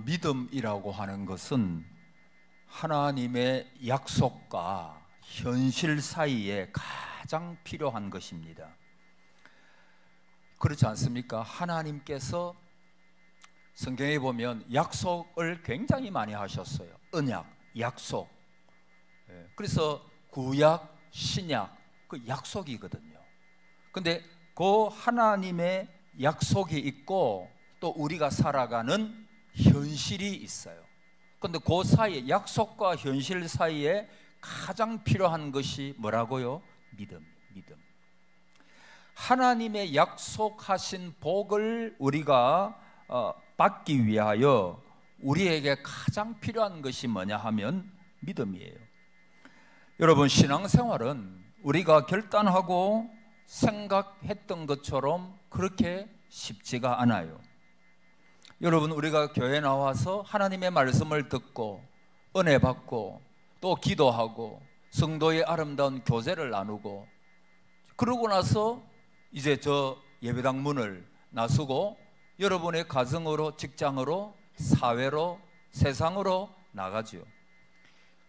믿음이라고 하는 것은 하나님의 약속과 현실 사이에 가장 필요한 것입니다. 그렇지 않습니까? 하나님께서 성경에 보면 약속을 굉장히 많이 하셨어요. 언약, 약속. 그래서 구약, 신약, 그 약속이거든요. 근데 그 하나님의 약속이 있고 또 우리가 살아가는 현실이 있어요. 근데 그 사이에, 약속과 현실 사이에 가장 필요한 것이 뭐라고요? 믿음. 하나님의 약속하신 복을 우리가 받기 위하여 우리에게 가장 필요한 것이 뭐냐 하면 믿음이에요. 여러분, 신앙생활은 우리가 결단하고 생각했던 것처럼 그렇게 쉽지가 않아요. 여러분, 우리가 교회 나와서 하나님의 말씀을 듣고 은혜 받고 또 기도하고 성도의 아름다운 교제를 나누고 그러고 나서 이제 저 예배당 문을 나서고 여러분의 가정으로, 직장으로, 사회로, 세상으로 나가죠.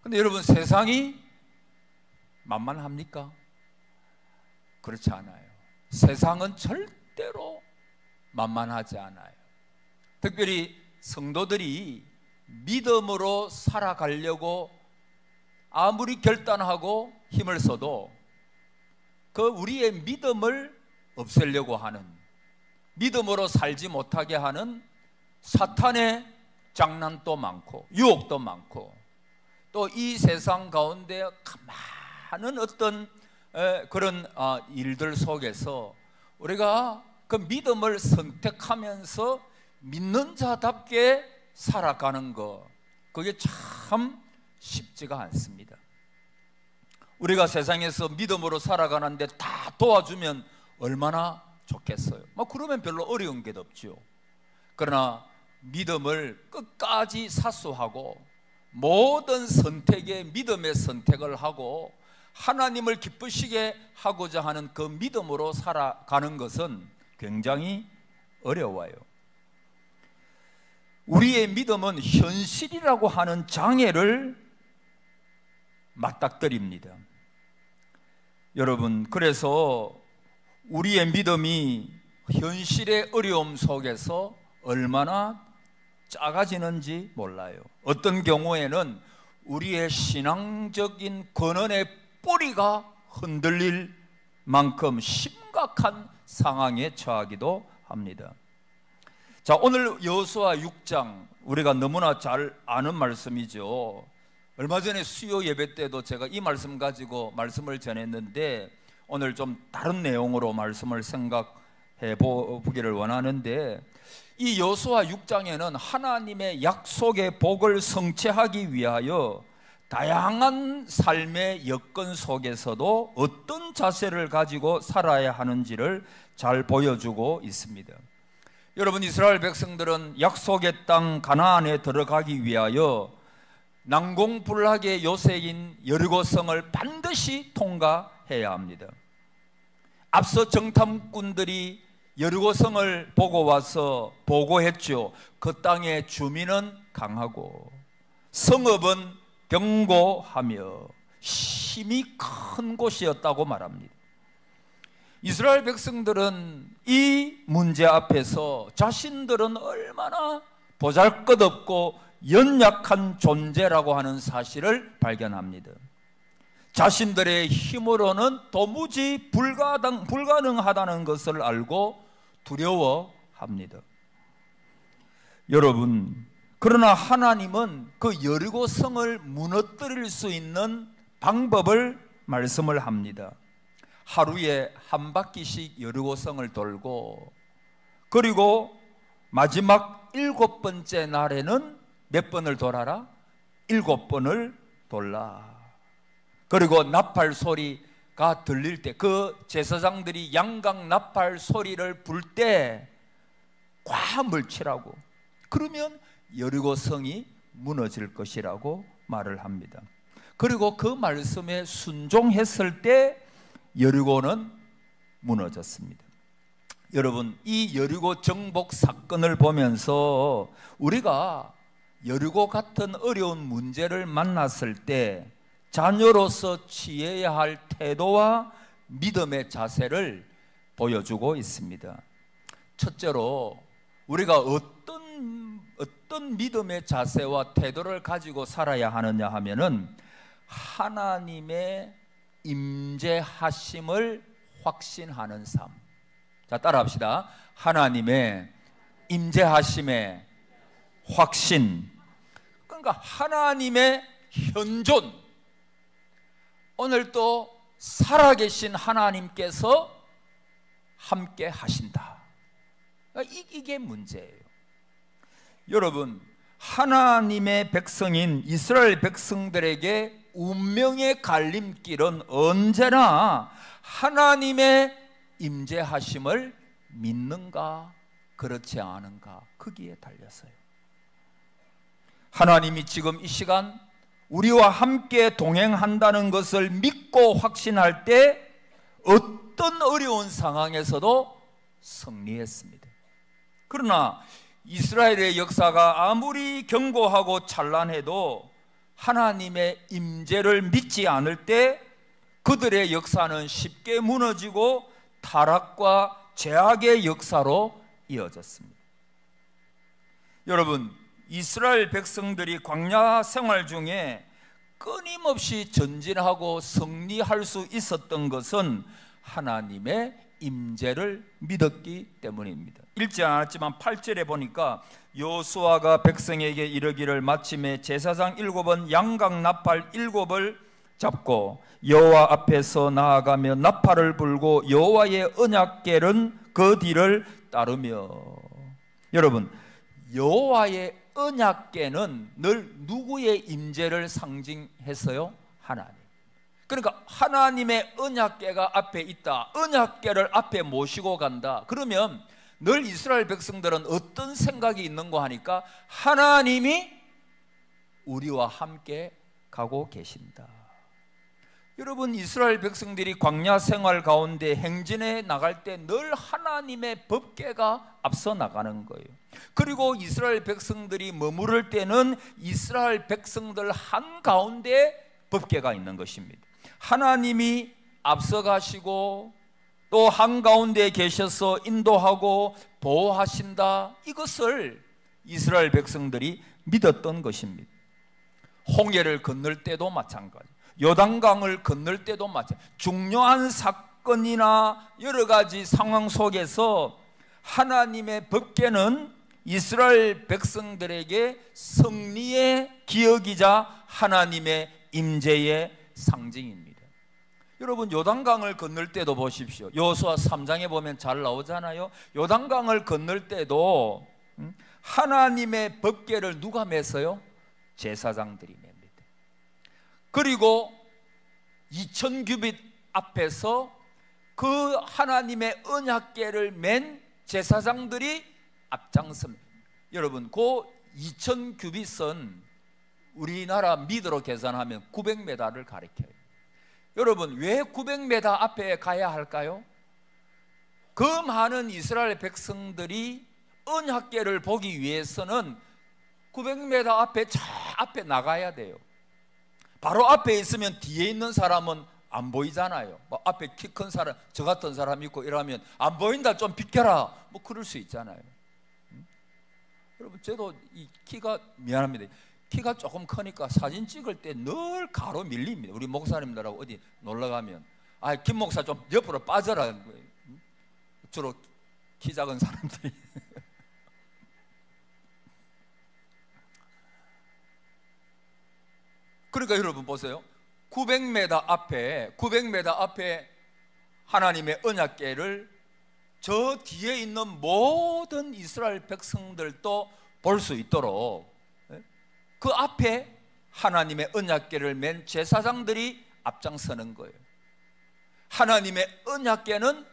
근데 여러분, 세상이 만만합니까? 그렇지 않아요. 세상은 절대로 만만하지 않아요. 특별히 성도들이 믿음으로 살아가려고 아무리 결단하고 힘을 써도 그 우리의 믿음을 없애려고 하는, 믿음으로 살지 못하게 하는 사탄의 장난도 많고 유혹도 많고 또 이 세상 가운데 많은 어떤 그런 일들 속에서 우리가 그 믿음을 선택하면서 믿는 자답게 살아가는 것, 그게 참 쉽지가 않습니다. 우리가 세상에서 믿음으로 살아가는데 다 도와주면 얼마나 좋겠어요. 그러면 별로 어려운 게 없죠. 그러나 믿음을 끝까지 사수하고 모든 선택에 믿음의 선택을 하고 하나님을 기쁘시게 하고자 하는 그 믿음으로 살아가는 것은 굉장히 어려워요. 우리의 믿음은 현실이라고 하는 장애를 맞닥뜨립니다. 여러분, 그래서 우리의 믿음이 현실의 어려움 속에서 얼마나 작아지는지 몰라요. 어떤 경우에는 우리의 신앙적인 근원의 뿌리가 흔들릴 만큼 심각한 상황에 처하기도 합니다. 자, 오늘 여호수아 6장, 우리가 너무나 잘 아는 말씀이죠. 얼마 전에 수요 예배 때도 제가 이 말씀 가지고 말씀을 전했는데 오늘 좀 다른 내용으로 말씀을 생각해 보기를 원하는데, 이 여호수아 6장에는 하나님의 약속의 복을 성취하기 위하여 다양한 삶의 여건 속에서도 어떤 자세를 가지고 살아야 하는지를 잘 보여주고 있습니다. 여러분, 이스라엘 백성들은 약속의 땅 가나안에 들어가기 위하여 난공불락의 요새인 여리고성을 반드시 통과해야 합니다. 앞서 정탐꾼들이 여리고성을 보고 와서 보고했죠. 그 땅의 주민은 강하고 성읍은 견고하며 힘이 큰 곳이었다고 말합니다. 이스라엘 백성들은 이 문제 앞에서 자신들은 얼마나 보잘것없고 연약한 존재라고 하는 사실을 발견합니다. 자신들의 힘으로는 도무지 불가능하다는 것을 알고 두려워합니다. 여러분, 그러나 하나님은 그 여리고성을 무너뜨릴 수 있는 방법을 말씀을 합니다. 하루에 한 바퀴씩 여리고성을 돌고, 그리고 마지막 7번째 날에는 몇 번을 돌아라? 7번을 돌라. 그리고 나팔 소리가 들릴 때, 그 제사장들이 양각 나팔 소리를 불 때 꽉 물치라고, 그러면 여리고성이 무너질 것이라고 말을 합니다. 그리고 그 말씀에 순종했을 때 여리고는 무너졌습니다. 여러분, 이 여리고 정복 사건을 보면서 우리가 여리고 같은 어려운 문제를 만났을 때 자녀로서 취해야 할 태도와 믿음의 자세를 보여주고 있습니다. 첫째로 우리가 어떤 믿음의 자세와 태도를 가지고 살아야 하느냐 하면은 하나님의 임재하심을 확신하는 삶. 자, 따라합시다. 하나님의 임재하심의 확신. 그러니까 하나님의 현존. 오늘도 살아계신 하나님께서 함께 하신다. 그러니까 이게 문제예요. 여러분, 하나님의 백성인 이스라엘 백성들에게 운명의 갈림길은 언제나 하나님의 임재하심을 믿는가 그렇지 않은가 거기에 달렸어요. 하나님이 지금 이 시간 우리와 함께 동행한다는 것을 믿고 확신할 때 어떤 어려운 상황에서도 승리했습니다. 그러나 이스라엘의 역사가 아무리 견고하고 찬란해도 하나님의 임재를 믿지 않을 때 그들의 역사는 쉽게 무너지고 타락과 죄악의 역사로 이어졌습니다. 여러분, 이스라엘 백성들이 광야 생활 중에 끊임없이 전진하고 승리할 수 있었던 것은 하나님의 임재를 믿었기 때문입니다. 읽지 않았지만 8절에 보니까 여호수아가 백성에게 이르기를 마침에 제사장 7은 양각 나팔 7을 잡고 여호와 앞에서 나아가며 나팔을 불고 여호와의 언약궤는 그 뒤를 따르며. 여러분, 여호와의 언약궤는 늘 누구의 임재를 상징했어요? 하나님. 그러니까 하나님의 언약궤가 앞에 있다. 언약궤를 앞에 모시고 간다. 그러면 늘 이스라엘 백성들은 어떤 생각이 있는가 하니까 하나님이 우리와 함께 가고 계신다. 여러분, 이스라엘 백성들이 광야 생활 가운데 행진해 나갈 때 늘 하나님의 법궤가 앞서 나가는 거예요. 그리고 이스라엘 백성들이 머무를 때는 이스라엘 백성들 한가운데 법궤가 있는 것입니다. 하나님이 앞서 가시고 또 한가운데 계셔서 인도하고 보호하신다. 이것을 이스라엘 백성들이 믿었던 것입니다. 홍해를 건널 때도 마찬가지, 요단강을 건널 때도 마찬가지, 중요한 사건이나 여러 가지 상황 속에서 하나님의 법궤는 이스라엘 백성들에게 승리의 기억이자 하나님의 임재의 상징입니다. 여러분, 요단강을 건널 때도 보십시오. 여호수아 3장에 보면 잘 나오잖아요. 요단강을 건널 때도 하나님의 법궤를 누가 맸어요? 제사장들이 맵니다. 그리고 2000규빗 앞에서 그 하나님의 언약궤를 맨 제사장들이 앞장섭니다. 여러분, 그 2000규빗은 우리나라 미터로 계산하면 900m를 가리켜요. 여러분, 왜 900m 앞에 가야 할까요? 그 많은 이스라엘 백성들이 언약궤를 보기 위해서는 900m 앞에 저 앞에 나가야 돼요. 바로 앞에 있으면 뒤에 있는 사람은 안 보이잖아요. 뭐 앞에 키 큰 사람, 저 같은 사람 있고 이러면 안 보인다, 좀 비켜라, 뭐 그럴 수 있잖아요. 여러분, 저도 이 키가, 미안합니다, 키가 조금 크니까 사진 찍을 때 늘 가로 밀립니다. 우리 목사님들하고 어디 놀러 가면 김 목사 좀 옆으로 빠져라. 주로 키 작은 사람들이. 그러니까 여러분 보세요. 900m 앞에 하나님의 언약궤를 저 뒤에 있는 모든 이스라엘 백성들도 볼 수 있도록 그 앞에 하나님의 언약궤를 맨 제사장들이 앞장서는 거예요. 하나님의 언약궤는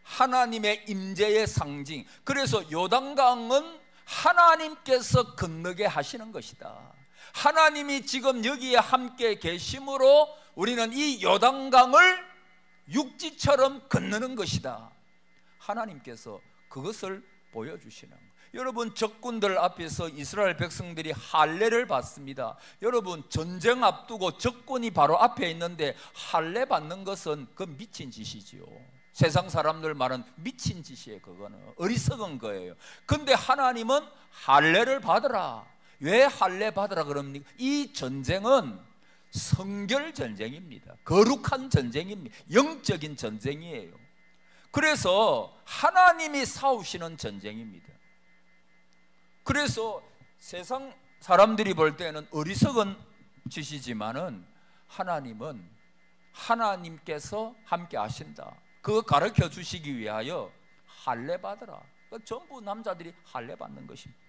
하나님의 임재의 상징. 그래서 요단강은 하나님께서 건너게 하시는 것이다. 하나님이 지금 여기에 함께 계심으로 우리는 이 요단강을 육지처럼 건너는 것이다. 하나님께서 그것을 보여주시는 거예요. 여러분, 적군들 앞에서 이스라엘 백성들이 할례를 받습니다. 여러분, 전쟁 앞두고 적군이 바로 앞에 있는데 할례 받는 것은 그 미친 짓이지요. 세상 사람들 말은 미친 짓이에요. 그거는 어리석은 거예요. 근데 하나님은 할례를 받으라. 왜 할례 받으라 그럽니까? 이 전쟁은 성결 전쟁입니다. 거룩한 전쟁입니다. 영적인 전쟁이에요. 그래서 하나님이 싸우시는 전쟁입니다. 그래서 세상 사람들이 볼 때는 어리석은 짓이지만은 하나님은 하나님께서 함께 하신다. 그거 가르쳐 주시기 위하여 할례 받으라. 전부 남자들이 할례 받는 것입니다.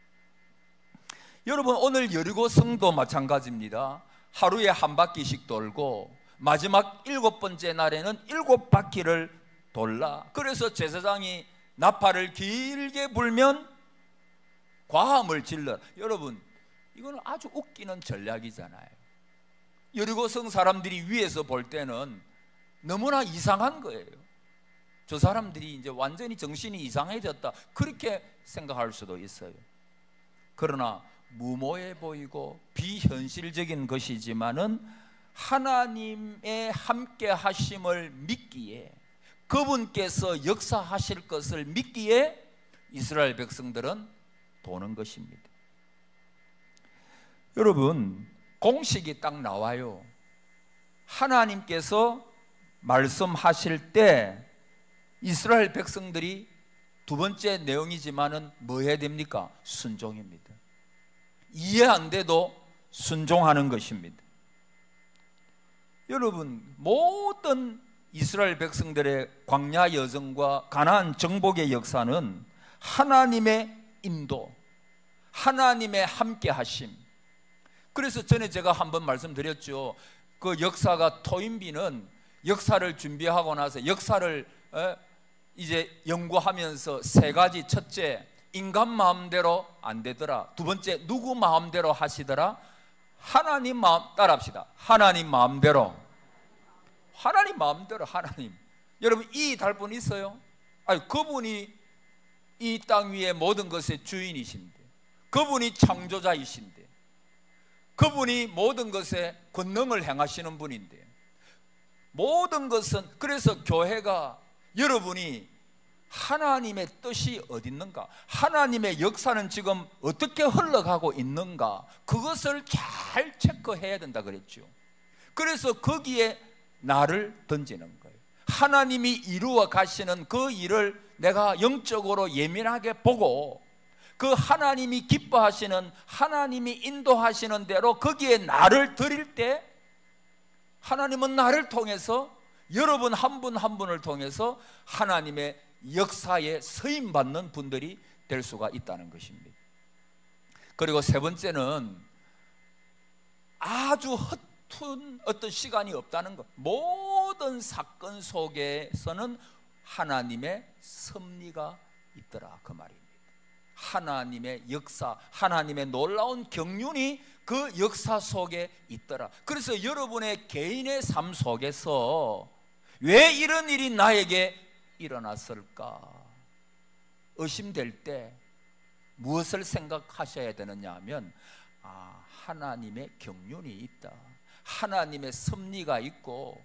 여러분, 오늘 여리고 성도 마찬가지입니다. 하루에 한 바퀴씩 돌고 마지막 7번째 날에는 7바퀴를 돌라. 그래서 제사장이 나팔을 길게 불면 과함을 질러. 여러분, 이거는 아주 웃기는 전략이잖아요. 여리고성 사람들이 위에서 볼 때는 너무나 이상한 거예요. 저 사람들이 이제 완전히 정신이 이상해졌다, 그렇게 생각할 수도 있어요. 그러나 무모해 보이고 비현실적인 것이지만은 하나님의 함께 하심을 믿기에, 그분께서 역사하실 것을 믿기에 이스라엘 백성들은 도는 것입니다. 여러분, 공식이 딱 나와요. 하나님께서 말씀하실 때 이스라엘 백성들이, 두 번째 내용이지만은 뭐 해야 됩니까? 순종입니다. 이해 안 돼도 순종하는 것입니다. 여러분, 모든 이스라엘 백성들의 광야 여정과 가나안 정복의 역사는 하나님의 인도, 하나님의 함께 하심. 그래서 전에 제가 한번 말씀드렸죠. 그 역사가, 토인비는 역사를 준비하고 나서 역사를 이제 연구하면서 세 가지: 첫째, 인간 마음대로 안 되더라. 두 번째, 누구 마음대로 하시더라? 하나님 마음. 따라합시다. 하나님 마음대로. 하나님 마음대로. 하나님. 여러분, 이 달분 있어요? 아니, 그분이 이 땅 위의 모든 것의 주인이신데, 그분이 창조자이신데, 그분이 모든 것에 권능을 행하시는 분인데, 모든 것은, 그래서 교회가, 여러분이 하나님의 뜻이 어디 있는가, 하나님의 역사는 지금 어떻게 흘러가고 있는가, 그것을 잘 체크해야 된다 그랬죠. 그래서 거기에 나를 던지는 거예요. 하나님이 이루어 가시는 그 일을 내가 영적으로 예민하게 보고, 그 하나님이 기뻐하시는, 하나님이 인도하시는 대로 거기에 나를 드릴 때, 하나님은 나를 통해서, 여러분 한 분 한 분을 통해서 하나님의 역사에 서임받는 분들이 될 수가 있다는 것입니다. 그리고 세 번째는 아주 허튼 어떤 시간이 없다는 것. 모든 사건 속에서는 하나님의 섭리가 있더라, 그 말입니다. 하나님의 역사, 하나님의 놀라운 경륜이 그 역사 속에 있더라. 그래서 여러분의 개인의 삶 속에서 왜 이런 일이 나에게 일어났을까 의심될 때 무엇을 생각하셔야 되느냐 하면, 하나님의 경륜이 있다, 하나님의 섭리가 있고,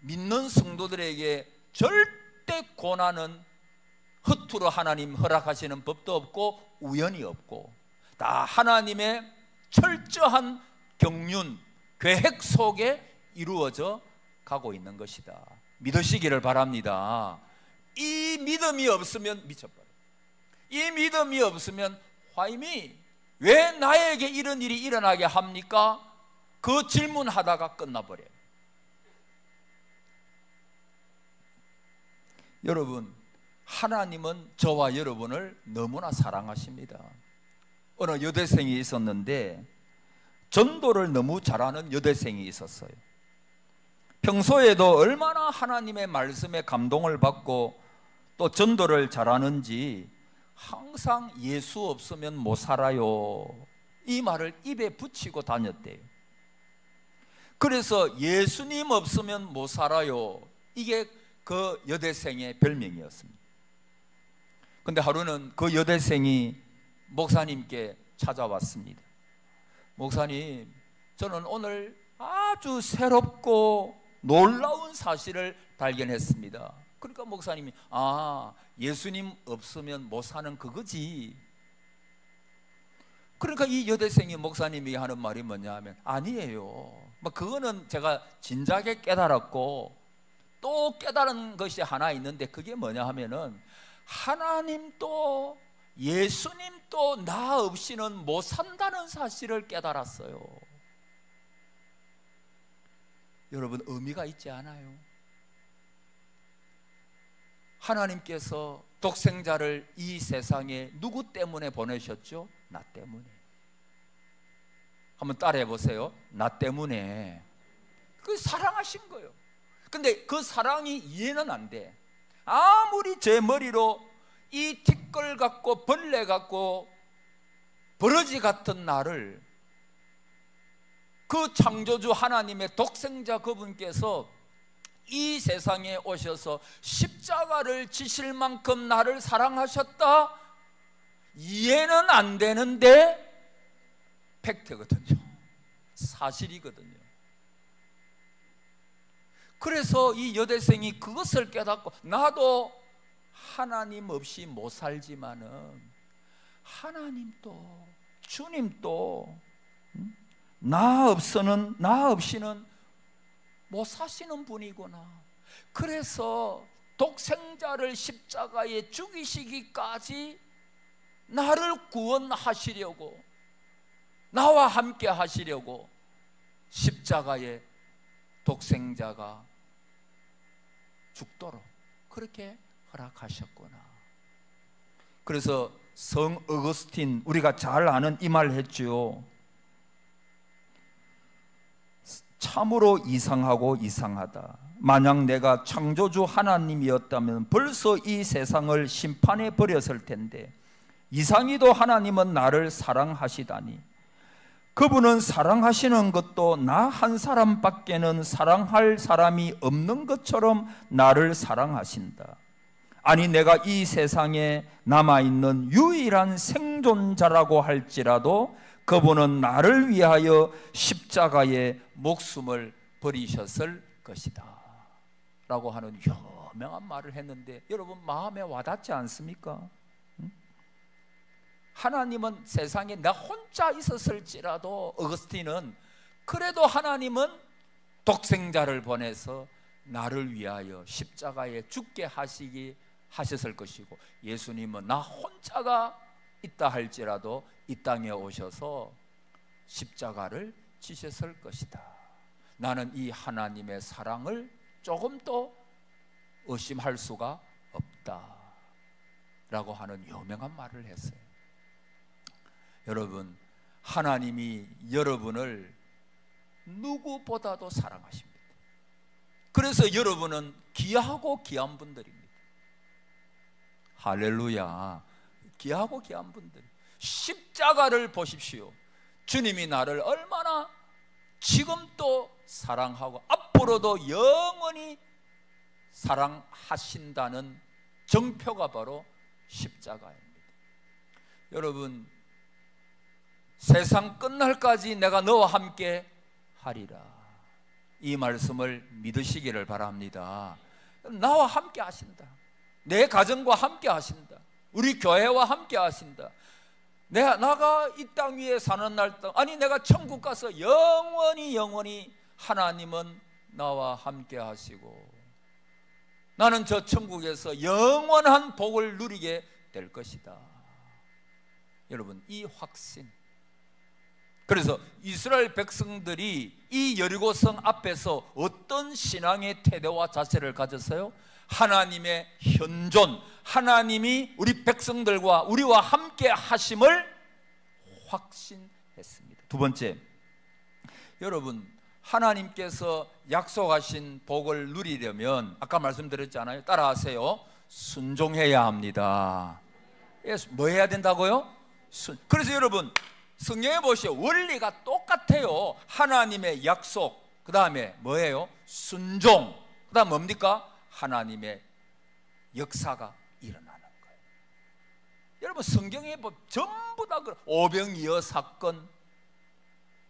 믿는 성도들에게 절대 고난은 허투루 하나님 허락하시는 법도 없고 우연이 없고, 다 하나님의 철저한 경륜, 계획 속에 이루어져 가고 있는 것이다. 믿으시기를 바랍니다. 이 믿음이 없으면 미쳐버려요. 이 믿음이 없으면 화임이, 왜 나에게 이런 일이 일어나게 합니까? 그 질문하다가 끝나버려요. 여러분, 하나님은 저와 여러분을 너무나 사랑하십니다. 어느 여대생이 있었는데 전도를 너무 잘하는 여대생이 있었어요. 평소에도 얼마나 하나님의 말씀에 감동을 받고 또 전도를 잘하는지 항상 예수 없으면 못 살아요, 이 말을 입에 붙이고 다녔대요. 그래서 예수님 없으면 못 살아요, 이게 그 여대생의 별명이었습니다. 근데 하루는 그 여대생이 목사님께 찾아왔습니다. 목사님, 저는 오늘 아주 새롭고 놀라운 사실을 발견했습니다. 그러니까 목사님이, 예수님 없으면 못 사는 그거지. 그러니까 이 여대생이 목사님이 하는 말이 뭐냐 하면, 아니에요, 뭐 그거는 제가 진작에 깨달았고 또 깨달은 것이 하나 있는데, 그게 뭐냐 하면은 하나님도 예수님도 나 없이는 못 산다는 사실을 깨달았어요. 여러분, 의미가 있지 않아요? 하나님께서 독생자를 이 세상에 누구 때문에 보내셨죠? 나 때문에. 한번 따라해 보세요. 나 때문에. 그 사랑하신 거예요. 근데 그 사랑이 이해는 안 돼. 아무리 제 머리로 이 티끌 같고 벌레 같고 버러지 같은 나를 그 창조주 하나님의 독생자 그분께서 이 세상에 오셔서 십자가를 지실 만큼 나를 사랑하셨다? 이해는 안 되는데 팩트거든요. 사실이거든요. 그래서 이 여대생이 그것을 깨닫고, 나도 하나님 없이 못 살지만은 하나님도 주님도 나 없이는 못 사시는 분이구나. 그래서 독생자를 십자가에 죽이시기까지 나를 구원하시려고, 나와 함께 하시려고 십자가에 독생자가 죽도록 그렇게 허락하셨구나. 그래서 성 어거스틴, 우리가 잘 아는 이 말 했죠. 참으로 이상하고 이상하다. 만약 내가 창조주 하나님이었다면 벌써 이 세상을 심판해 버렸을 텐데, 이상히도 하나님은 나를 사랑하시다니. 그분은 사랑하시는 것도 나 한 사람밖에는 사랑할 사람이 없는 것처럼 나를 사랑하신다. 아니, 내가 이 세상에 남아있는 유일한 생존자라고 할지라도 그분은 나를 위하여 십자가에 목숨을 버리셨을 것이다 라고 하는 유명한 말을 했는데, 여러분 마음에 와닿지 않습니까? 하나님은 세상에 나 혼자 있었을지라도, 어거스틴은 그래도 하나님은 독생자를 보내서 나를 위하여 십자가에 죽게 하셨을 것이고, 예수님은 나 혼자가 있다 할지라도 이 땅에 오셔서 십자가를 지셨을 것이다. 나는 이 하나님의 사랑을 조금도 의심할 수가 없다 라고 하는 유명한 말을 했어요. 여러분, 하나님이 여러분을 누구보다도 사랑하십니다. 그래서 여러분은 귀하고 귀한 분들입니다. 할렐루야. 귀하고 귀한 분들. 십자가를 보십시오. 주님이 나를 얼마나 지금도 사랑하고 앞으로도 영원히 사랑하신다는 정표가 바로 십자가입니다. 여러분, 세상 끝날까지 내가 너와 함께 하리라, 이 말씀을 믿으시기를 바랍니다. 나와 함께 하신다. 내 가정과 함께 하신다. 우리 교회와 함께 하신다. 나가 이 땅 위에 사는 날 동안, 아니 내가 천국 가서 영원히 하나님은 나와 함께 하시고 나는 저 천국에서 영원한 복을 누리게 될 것이다. 여러분, 이 확신. 그래서 이스라엘 백성들이 이 여리고성 앞에서 어떤 신앙의 태도와 자세를 가졌어요? 하나님의 현존, 하나님이 우리 백성들과 우리와 함께 하심을 확신했습니다. 두 번째, 여러분, 하나님께서 약속하신 복을 누리려면 아까 말씀드렸잖아요. 따라하세요. 순종해야 합니다. 뭐 해야 된다고요? 그래서 여러분, 성경에 보시오. 원리가 똑같아요. 하나님의 약속, 그 다음에 뭐예요? 순종, 그 다음 뭡니까? 하나님의 역사가 일어나는 거예요. 여러분 성경에 전부 다 오병이어 사건,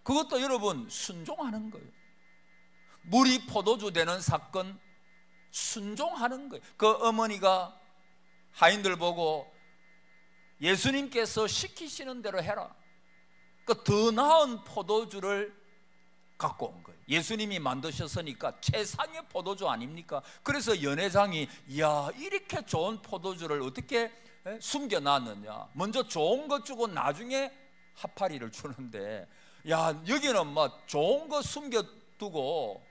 그것도 여러분 순종하는 거예요. 물이 포도주 되는 사건, 순종하는 거예요. 그 어머니가 하인들 보고 예수님께서 시키시는 대로 해라. 그 더 나은 포도주를 갖고 온 거예요. 예수님이 만드셨으니까 최상의 포도주 아닙니까? 그래서 연회장이 야, 이렇게 좋은 포도주를 어떻게 숨겨놨느냐. 먼저 좋은 거 주고 나중에 하파리를 주는데, 야, 여기는 막 좋은 거 숨겨두고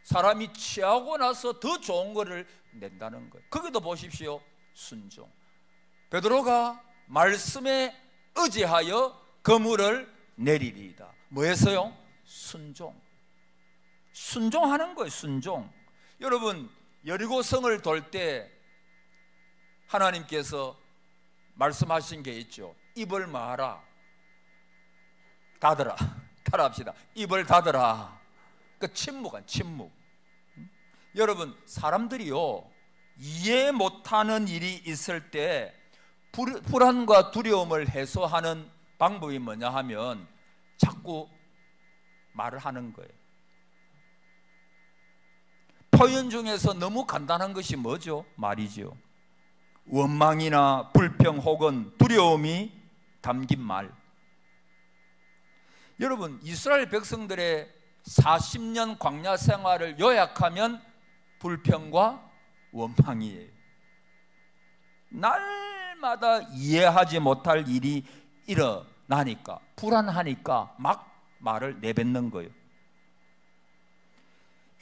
사람이 취하고 나서 더 좋은 거를 낸다는 거예요. 거기도 보십시오. 순종. 베드로가 말씀에 의지하여 그물을 내리리이다. 뭐해서요? 순종. 순종하는 거예요. 순종. 여러분 여리고성을 돌 때 하나님께서 말씀하신 게 있죠. 입을 마라. 닫으라. 따라합시다. 입을 닫으라. 그 침묵은 침묵. 여러분 사람들이요, 이해 못하는 일이 있을 때 불안과 두려움을 해소하는 방법이 뭐냐 하면 자꾸 말을 하는 거예요. 표현 중에서 너무 간단한 것이 뭐죠? 말이죠. 원망이나 불평 혹은 두려움이 담긴 말. 여러분 이스라엘 백성들의 40년 광야 생활을 요약하면 불평과 원망이에요. 날마다 이해하지 못할 일이 일어나니까, 불안하니까 막 말을 내뱉는 거예요.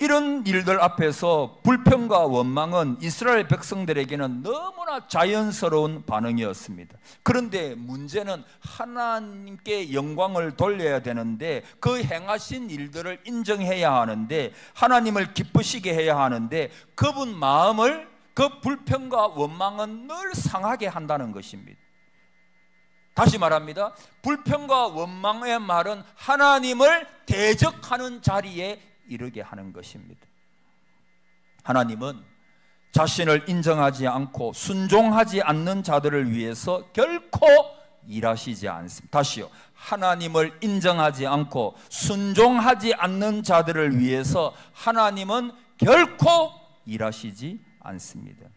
이런 일들 앞에서 불평과 원망은 이스라엘 백성들에게는 너무나 자연스러운 반응이었습니다. 그런데 문제는 하나님께 영광을 돌려야 되는데, 그 행하신 일들을 인정해야 하는데, 하나님을 기쁘시게 해야 하는데, 그분 마음을 그 불평과 원망은 늘 상하게 한다는 것입니다. 다시 말합니다. 불평과 원망의 말은 하나님을 대적하는 자리에 이르게 하는 것입니다. 하나님은 자신을 인정하지 않고 순종하지 않는 자들을 위해서 결코 일하시지 않습니다. 다시요. 하나님을 인정하지 않고 순종하지 않는 자들을 위해서 하나님은 결코 일하시지 않습니다.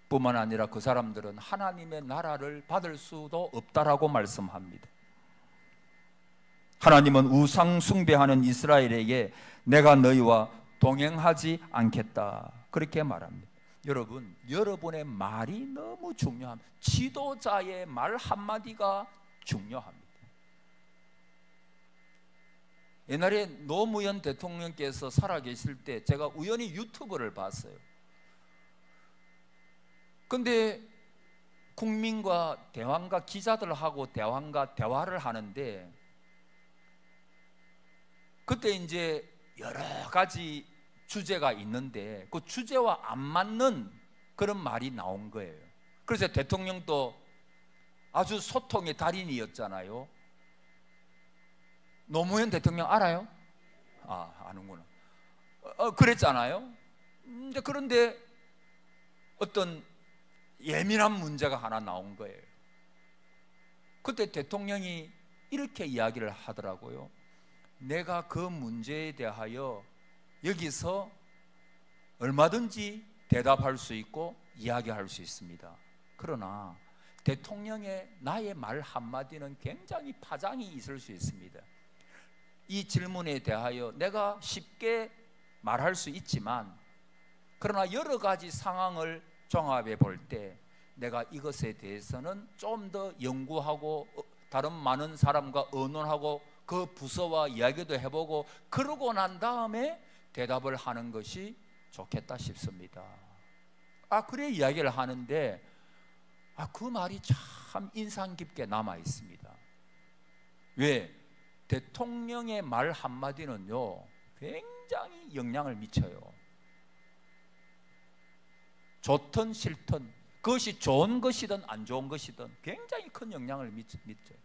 뿐만 아니라 그 사람들은 하나님의 나라를 받을 수도 없다라고 말씀합니다. 하나님은 우상 숭배하는 이스라엘에게 내가 너희와 동행하지 않겠다 그렇게 말합니다. 여러분, 여러분의 말이 너무 중요합니다. 지도자의 말 한마디가 중요합니다. 옛날에 노무현 대통령께서 살아계실 때 제가 우연히 유튜브를 봤어요. 근데 국민과 대왕과 기자들하고 대화를 하는데, 그때 이제 여러 가지 주제가 있는데 그 주제와 안 맞는 그런 말이 나온 거예요. 그래서 대통령도 아주 소통의 달인이었잖아요. 노무현 대통령 알아요? 아는구나. 그랬잖아요. 그런데 어떤 예민한 문제가 하나 나온 거예요. 그때 대통령이 이렇게 이야기를 하더라고요. 내가 그 문제에 대하여 여기서 얼마든지 대답할 수 있고 이야기할 수 있습니다. 그러나 대통령의 나의 말 한마디는 굉장히 파장이 있을 수 있습니다. 이 질문에 대하여 내가 쉽게 말할 수 있지만, 그러나 여러 가지 상황을 종합해 볼 때 내가 이것에 대해서는 좀 더 연구하고 다른 많은 사람과 의논하고 그 부서와 이야기도 해보고 그러고 난 다음에 대답을 하는 것이 좋겠다 싶습니다. 그래 이야기를 하는데 그 말이 참 인상 깊게 남아 있습니다. 왜? 대통령의 말 한마디는요 굉장히 영향을 미쳐요. 좋든 싫든, 그것이 좋은 것이든 안 좋은 것이든 굉장히 큰 영향을 미쳐요.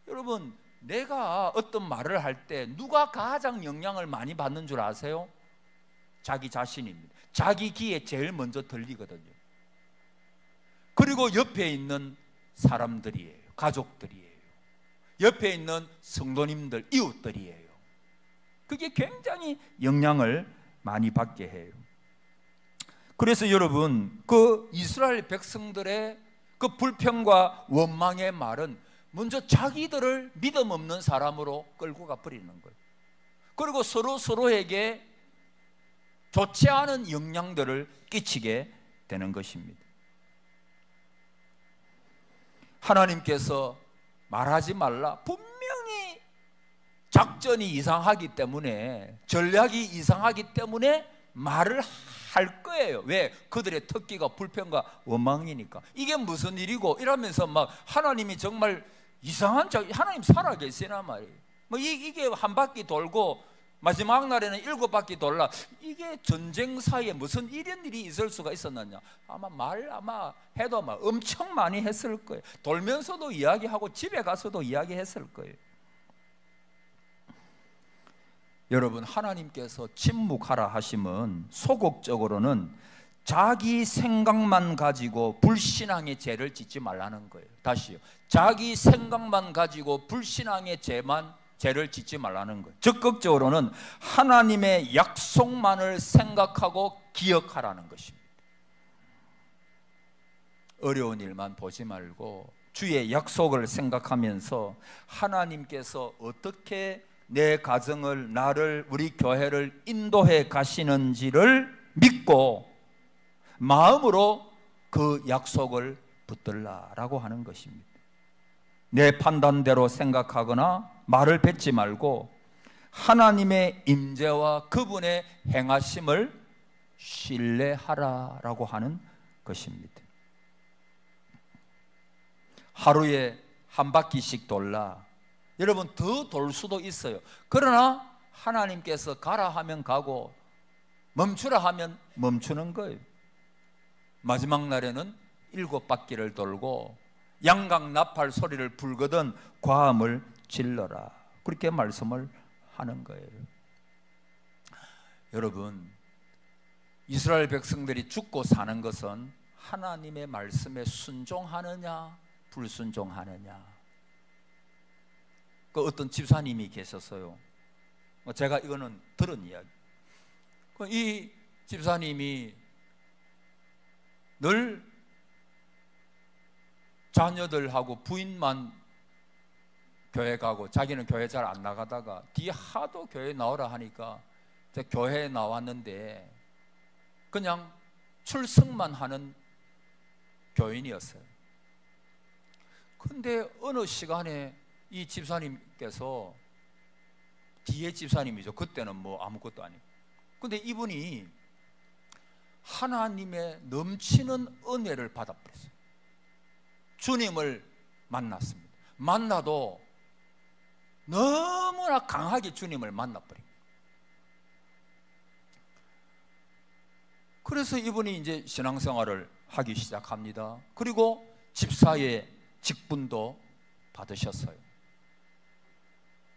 여러분, 내가 어떤 말을 할 때 누가 가장 영향을 많이 받는 줄 아세요? 자기 자신입니다. 자기 귀에 제일 먼저 들리거든요. 그리고 옆에 있는 사람들이에요. 가족들이에요. 옆에 있는 성도님들, 이웃들이에요. 그게 굉장히 영향을 많이 받게 해요. 그래서 여러분, 그 이스라엘 백성들의 그 불평과 원망의 말은 먼저 자기들을 믿음 없는 사람으로 끌고 가버리는 거예요. 그리고 서로에게 좋지 않은 영향들을 끼치게 되는 것입니다. 하나님께서 말하지 말라, 분명히 작전이 이상하기 때문에, 전략이 이상하기 때문에 말을 할 거예요. 왜? 그들의 특기가 불평과 원망이니까. 이게 무슨 일이고 이러면서 막 하나님이 정말 이상한, 하나님 살아계시나 말이에요. 뭐 이게 한 바퀴 돌고 마지막 날에는 7바퀴 돌라. 이게 전쟁사에 무슨 이런 일이 있을 수가 있었느냐? 아마 해도 엄청 많이 했을 거예요. 돌면서도 이야기하고 집에 가서도 이야기했을 거예요. 여러분, 하나님께서 침묵하라 하시면 소극적으로는 자기 생각만 가지고 불신앙의 죄를 짓지 말라는 거예요. 다시요. 자기 생각만 가지고 불신앙의 죄를 짓지 말라는 거예요. 적극적으로는 하나님의 약속만을 생각하고 기억하라는 것입니다. 어려운 일만 보지 말고 주의 약속을 생각하면서 하나님께서 어떻게 내 가정을, 나를, 우리 교회를 인도해 가시는지를 믿고 마음으로 그 약속을 붙들라라고 하는 것입니다. 내 판단대로 생각하거나 말을 뱉지 말고 하나님의 임재와 그분의 행하심을 신뢰하라라고 하는 것입니다. 하루에 한 바퀴씩 돌라. 여러분, 더 돌 수도 있어요. 그러나 하나님께서 가라 하면 가고 멈추라 하면 멈추는 거예요. 마지막 날에는 7바퀴를 돌고 양각 나팔 소리를 불거든 과음을 질러라. 그렇게 말씀을 하는 거예요. 여러분, 이스라엘 백성들이 죽고 사는 것은 하나님의 말씀에 순종하느냐 불순종하느냐. 그 어떤 집사님이 계셨어요. 제가 이거는 들은 이야기. 이 집사님이 늘 자녀들하고 부인만 교회 가고 자기는 교회 잘 안 나가다가 뒤에 하도 교회 나오라 하니까 교회에 나왔는데 그냥 출석만 하는 교인이었어요. 근데 어느 시간에 이 집사님께서, 뒤에 집사님이죠. 그때는 뭐 아무것도 아니고. 근데 이분이 하나님의 넘치는 은혜를 받아버렸어요. 주님을 만났습니다. 만나도 너무나 강하게 주님을 만나버린 거예요. 그래서 이분이 이제 신앙생활을 하기 시작합니다. 그리고 집사의 직분도 받으셨어요.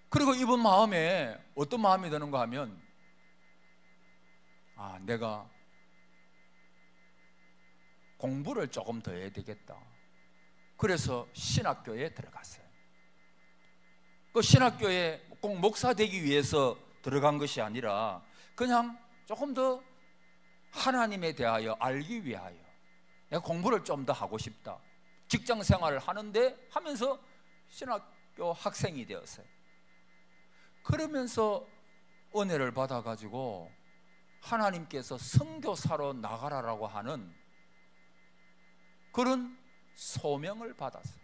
그리고 이분 마음에 어떤 마음이 드는가 하면, 내가 공부를 조금 더 해야 되겠다. 그래서 신학교에 들어갔어요. 그 신학교에 꼭 목사 되기 위해서 들어간 것이 아니라 그냥 조금 더 하나님에 대하여 알기 위하여 내가 공부를 좀 더 하고 싶다. 직장 생활을 하면서 신학교 학생이 되었어요. 그러면서 은혜를 받아가지고 하나님께서 선교사로 나가라라고 하는 그런 소명을 받았어요.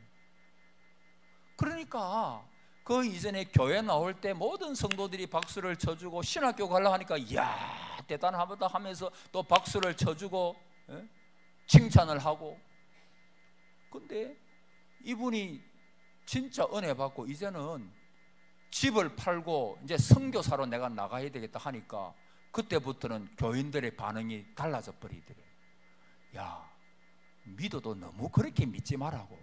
그러니까 그 이전에 교회 나올 때 모든 성도들이 박수를 쳐주고 신학교 가려고 하니까 이야 대단하다 하면서 또 박수를 쳐주고 칭찬을 하고. 근데 이분이 진짜 은혜 받고 이제는 집을 팔고 이제 선교사로 내가 나가야 되겠다 하니까 그때부터는 교인들의 반응이 달라져 버리더래요. 야, 믿어도 너무 그렇게 믿지 말라고.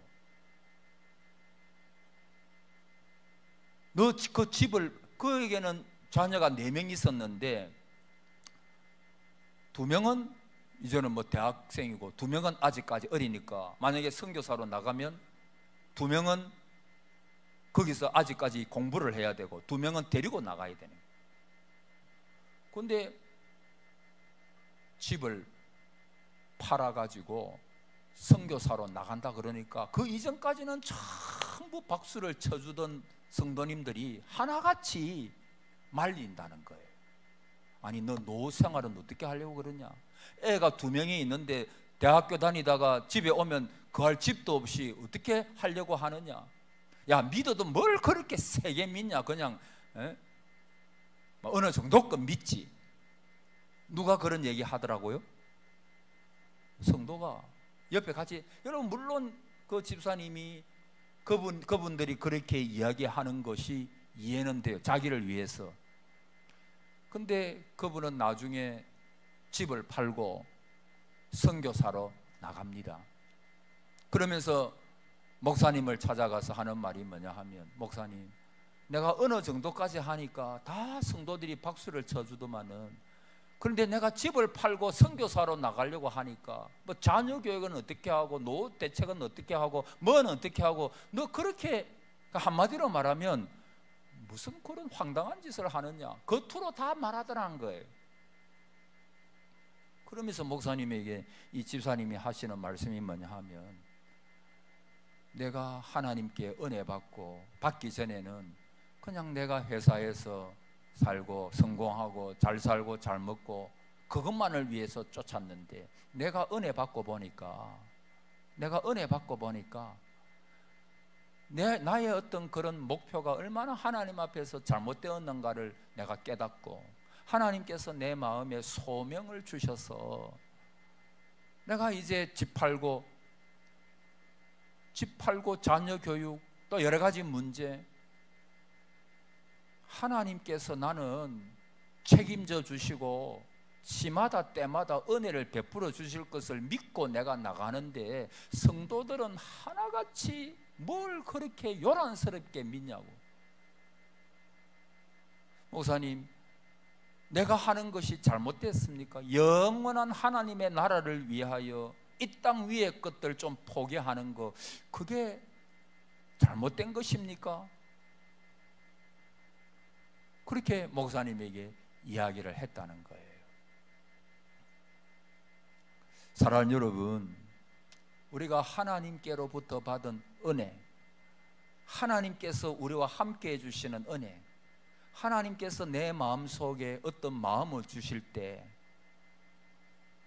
너 그 집을, 그에게는 자녀가 4명 있었는데 2명은 이제는 뭐 대학생이고 2명은 아직까지 어리니까 만약에 선교사로 나가면 2명은 거기서 아직까지 공부를 해야 되고 2명은 데리고 나가야 되는 거예요. 그런데 집을 팔아가지고 선교사로 나간다 그러니까 그 이전까지는 전부 박수를 쳐주던 성도님들이 하나같이 말린다는 거예요. 아니, 너 노후 생활은 어떻게 하려고 그러냐? 애가 2명이 있는데 대학교 다니다가 집에 오면 거할 집도 없이 어떻게 하려고 하느냐? 야, 믿어도 뭘 그렇게 세게 믿냐? 그냥 어느 정도껏 믿지. 누가 그런 얘기 하더라고요? 성도가 옆에 같이. 여러분, 물론 그 집사님이 그분들이 그렇게 이야기하는 것이 이해는 돼요. 자기를 위해서. 근데 그분은 나중에 집을 팔고 선교사로 나갑니다. 그러면서 목사님을 찾아가서 하는 말이 뭐냐 하면, 목사님, 내가 어느 정도까지 하니까 다 성도들이 박수를 쳐주더만은, 그런데 내가 집을 팔고 선교사로 나가려고 하니까 뭐 자녀 교육은 어떻게 하고 노후 대책은 어떻게 하고 뭐는 어떻게 하고, 너 그렇게, 한마디로 말하면 무슨 그런 황당한 짓을 하느냐, 겉으로 다 말하더라는 거예요. 그러면서 목사님에게 이 집사님이 하시는 말씀이 뭐냐 하면, 내가 하나님께 은혜 받기 전에는 그냥 내가 회사에서 살고 성공하고 잘 살고 잘 먹고 그것만을 위해서 쫓았는데, 내가 은혜 받고 보니까 나의 어떤 그런 목표가 얼마나 하나님 앞에서 잘못되었는가를 내가 깨닫고, 하나님께서 내 마음에 소명을 주셔서 내가 이제 집 팔고 자녀 교육 또 여러 가지 문제, 하나님께서 나는 책임져 주시고 시마다 때마다 은혜를 베풀어 주실 것을 믿고 내가 나가는데, 성도들은 하나같이 뭘 그렇게 요란스럽게 믿냐고. 목사님, 내가 하는 것이 잘못됐습니까? 영원한 하나님의 나라를 위하여 이 땅 위의 것들 좀 포기하는 거, 그게 잘못된 것입니까? 그렇게 목사님에게 이야기를 했다는 거예요. 사랑하는 여러분, 우리가 하나님께로부터 받은 은혜, 하나님께서 우리와 함께 해주시는 은혜, 하나님께서 내 마음속에 어떤 마음을 주실 때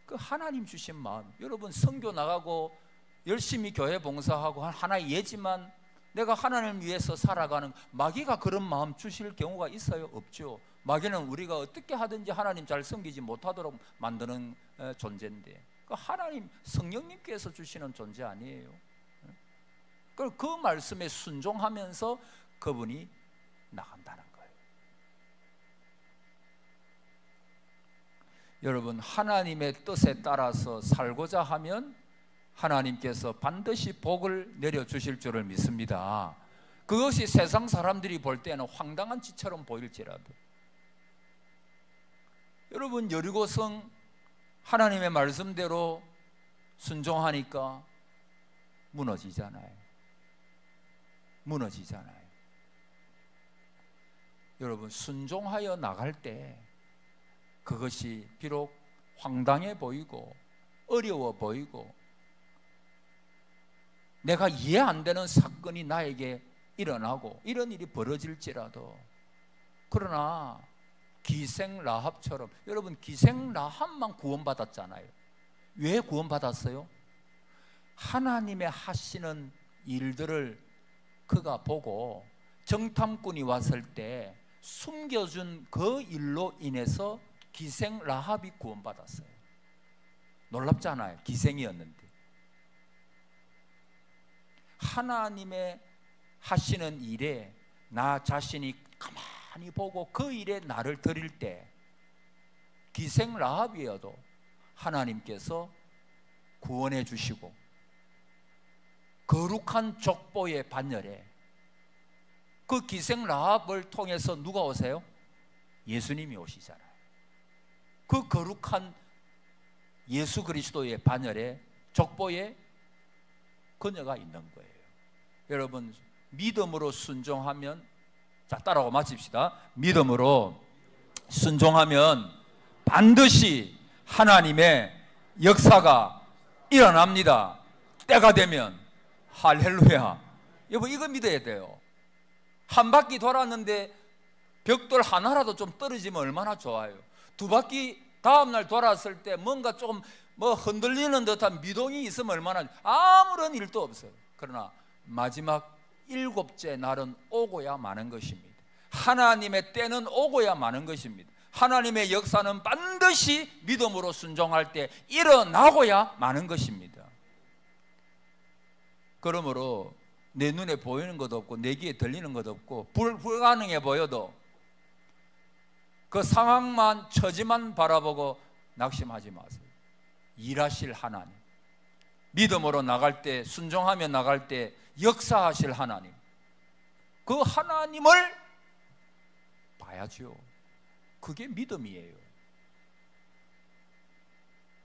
그 하나님 주신 마음, 여러분 선교 나가고 열심히 교회 봉사하고 하나의 예지만 내가 하나님을 위해서 살아가는, 마귀가 그런 마음 주실 경우가 있어요? 없죠. 마귀는 우리가 어떻게 하든지 하나님 잘 섬기지 못하도록 만드는 존재인데, 그 하나님 성령님께서 주시는 존재 아니에요. 그 말씀에 순종하면서 그분이 나간다는 거예요. 여러분, 하나님의 뜻에 따라서 살고자 하면 하나님께서 반드시 복을 내려주실 줄을 믿습니다. 그것이 세상 사람들이 볼 때는 황당한 짓처럼 보일지라도, 여러분, 여리고성 하나님의 말씀대로 순종하니까 무너지잖아요. 여러분, 순종하여 나갈 때 그것이 비록 황당해 보이고 어려워 보이고 내가 이해 안 되는 사건이 나에게 일어나고 이런 일이 벌어질지라도, 그러나 기생라합처럼, 여러분 기생라합만 구원받았잖아요. 왜 구원받았어요? 하나님의 하시는 일들을 그가 보고 정탐꾼이 왔을 때 숨겨준 그 일로 인해서 기생라합이 구원받았어요. 놀랍잖아요. 기생이었는데. 하나님의 하시는 일에 나 자신이 가만히 보고 그 일에 나를 드릴 때, 기생라합이어도 하나님께서 구원해 주시고 거룩한 족보의 반열에 그 기생라합을 통해서 누가 오세요? 예수님이 오시잖아요. 그 거룩한 예수 그리스도의 반열에 족보에 그녀가 있는 거예요. 여러분, 믿음으로 순종하면, 자, 따라하고 마칩시다. 믿음으로 순종하면 반드시 하나님의 역사가 일어납니다. 때가 되면. 할렐루야. 여러분, 이거 믿어야 돼요. 한 바퀴 돌았는데 벽돌 하나라도 좀 떨어지면 얼마나 좋아요. 두 바퀴 다음날 돌았을 때 뭔가 조금 흔들리는 듯한 미동이 있으면 얼마나, 아무런 일도 없어요. 그러나 마지막 7째 날은 오고야 마는 것입니다. 하나님의 때는 오고야 마는 것입니다. 하나님의 역사는 반드시 믿음으로 순종할 때 일어나고야 마는 것입니다. 그러므로 내 눈에 보이는 것도 없고 내 귀에 들리는 것도 없고 불가능해 보여도 그 상황만, 처지만 바라보고 낙심하지 마세요. 일하실 하나님, 믿음으로 나갈 때, 순종하며 나갈 때 역사하실 하나님, 그 하나님을 봐야죠. 그게 믿음이에요.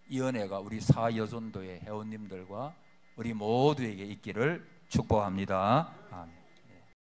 이 은혜가 우리 사여전도의 회원님들과 우리 모두에게 있기를 축복합니다. 아멘.